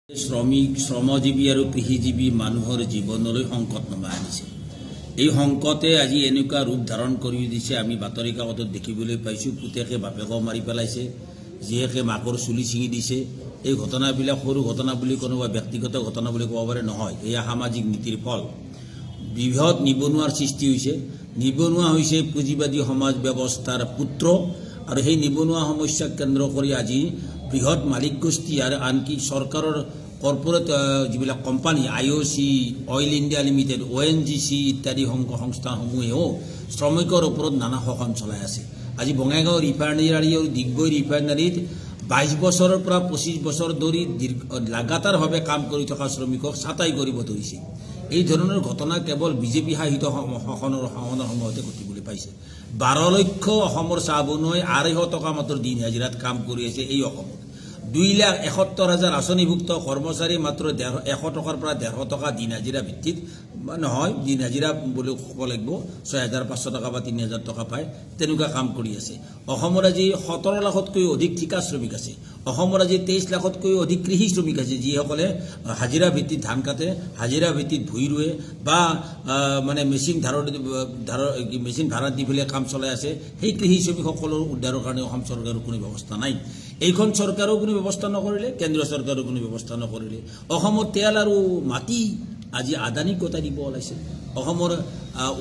শ্ৰমিক শ্ৰমজীবী আৰ কৃষিজীবী মানুহৰ জীৱনলৈ সংকট নমাই আনিছে। এই সংকটে আজি এনেকুৱা ৰূপ ধাৰণ কৰি দিছে। আমি বাতৰি কাকতত দেখিবলৈ পাইছো, পুতেকে বাপেকক মাৰি পেলাইছে, জীয়েকে মাকৰ চুলি ছিঙি দিছে। এই ঘটনাবিলাক সৰু ঘটনা বুলি কোনোবা ব্যক্তিগত ঘটনা বুলি ক'ব পাৰে নহয়, এয়া সামাজিক নীতিৰ ফল। বৃহৎ নিবনুৱাৰ সৃষ্টি হৈছে। নিবনুৱা হৈছে পুঁজিবাদী সমাজ ব্যৱস্থাৰ পুত্ৰ, আৰু সেই নিবনুৱা সমস্যাক কেন্দ্ৰ কৰি আজি বৃহৎ মালিক গোষ্ঠী আৰু আনকি চৰকাৰৰ কৰ্পোৰেট যিবিলাক company IOC, oil India limited, ONGC ইত্যাদি সংস্থাসমূহেও শ্ৰমিকৰ ওপৰত নানা শোষণ চলাই আছে। আজি বঙাইগাঁও ৰিফাইনাৰী আৰু ডিগবৈ ৰিফাইনাৰীত 22 বছৰৰ পৰা 25 বছৰ ধৰি লাগাতাৰভাৱে কাম কৰি থকা শ্ৰমিকক ছাঁটাই কৰিব ধৰিছে। এই ধৰণৰ ঘটনা কেৱল বিজেপি শাসিত শাসনৰ সময়তে ঘটিবলৈ পাইছে। 12 লক্ষ অসমৰ চাহ বনুৱাই 250 টকা মাত্ৰ দিন হাজিৰাত কাম কৰি আছে। এই অসমত 2,71,000 আঁচনিভুক্ত কৰ্মচাৰী মাত্ৰ 100 টকাৰ পৰা 150 টকা দিন হাজিৰা ভিত্তিত নহয়, দিন হাজিৰা বুলি ক'ব লাগিব, 6,500 টকা বা 3,000 টকা পায়, তেনেকুৱা কাম কৰি আছে। অসমৰ আজি 17 লাখতকৈ অধিক ঠিকা শ্ৰমিক আছে। অসমৰ আজি 23 লাখতকৈ অধিক কৃষি শ্ৰমিক আছে, যিসকলে হাজিৰা ভিত্তিত ধান কাটে, হাজিৰা ভিত্তিত ভূঁই ৰুৱে বা মানে মেচিন ভাড়াত দি পেলাই কাম চলাই আছে। সেই কৃষি শ্ৰমিকসকলৰ উদ্ধাৰৰ কাৰণে অসম চৰকাৰৰ কোনো ব্যৱস্থা নাই। এইখন চৰকাৰেও কোনো ব্যৱস্থা নকৰিলে, কেন্দ্ৰীয় চৰকাৰেও কোনো ব্যৱস্থা নকৰিলে। অসমৰ তেল আৰু মাটি আজি আদানীক গতাই দিব ওলাইছে। অসমৰ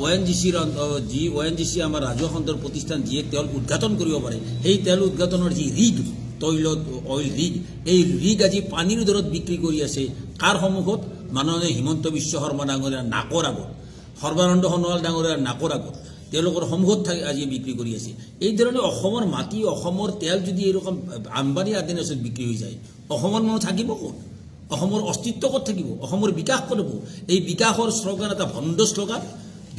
ONGC আমাৰ ৰাজহুৱা খণ্ডৰ প্ৰতিষ্ঠান, যিয়ে তেল উদঘাটন কৰিব পাৰে, সেই তেল উদঘাটনৰ যি ৰিগ, তৈলত অইল ৰিগ, এই ৰিগ আজি পানীৰ দৰত বিক্ৰী কৰি আছে। কাৰ সন্মুখত? মাননীয় হিমন্ত বিশ্ব শৰ্মা ডাঙৰীয়াৰ নাকৰ আগত, সৰ্বানন্দ সোণোৱাল ডাঙৰীয়াৰ নাকৰ আগত তেওঁলোকৰ সন্মুখত আজি বিক্ৰী কৰি আছে। এই ধৰণে অসমৰ মাটি, অসমৰ তেল যদি এইৰকম আম্বানী আদানীৰ ওচৰত বিক্ৰী হৈ যায়, অসমৰ মানুহ থাকিব ক'ত? অসমৰ অস্তিত্ব ক'ত থাকিব? অসমৰ বিকাশ ক'ত হ'ব? এই বিকাশৰ শ্লোগান এটা ভণ্ড শ্লোগান।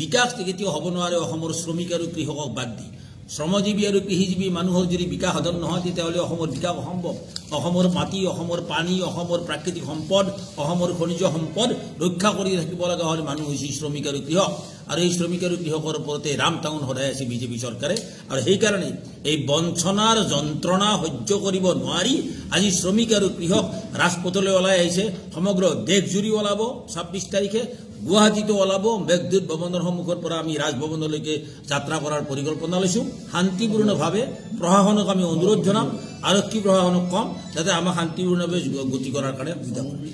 বিকাশ কেতিয়াও হ'ব নোৱাৰে অসমৰ শ্ৰমিক আৰু কৃষকক বাদ দি। শ্ৰমজীৱী আৰু কৃষিজীৱী মানুহৰ যদি বিকাশ সাধন নহয়, তেতিয়াহ'লে অসমৰ বিকাশ অসম্ভৱ। অসমৰ মাটি, অসমৰ পানী, অসমৰ প্ৰাকৃতিক সম্পদ, অসমৰ খনিজ সম্পদ ৰক্ষা কৰি থাকিব লগা হ'লে মানুহ হৈছে শ্ৰমিক আৰু কৃষক। আৰু এই শ্ৰমিক আৰু কৃষকৰ ওপৰতে ৰাম টাউন সদায় আছে বিজেপি চৰকাৰে। আৰু সেইকাৰণে এই বঞ্চনাৰ যন্ত্ৰণা সহ্য কৰিব নোৱাৰি আজি শ্ৰমিক আৰু কৃষক ৰাজপথলৈ ওলাই আহিছে। সমগ্ৰ দেশজুৰি ওলাব 26 তাৰিখে, গুৱাহাটীতো ওলাব। মেঘদূত ভৱনৰ সন্মুখৰ পৰা আমি ৰাজভৱনলৈকে যাত্ৰা কৰাৰ পৰিকল্পনা লৈছোঁ। শান্তিপূৰ্ণভাৱে প্ৰশাসনক আমি অনুৰোধ জনাম, আৰক্ষী প্ৰশাসনক কম যাতে আমাক শান্তিপূৰ্ণভাৱে গতি কৰাৰ কাৰণে সুবিধা কৰে।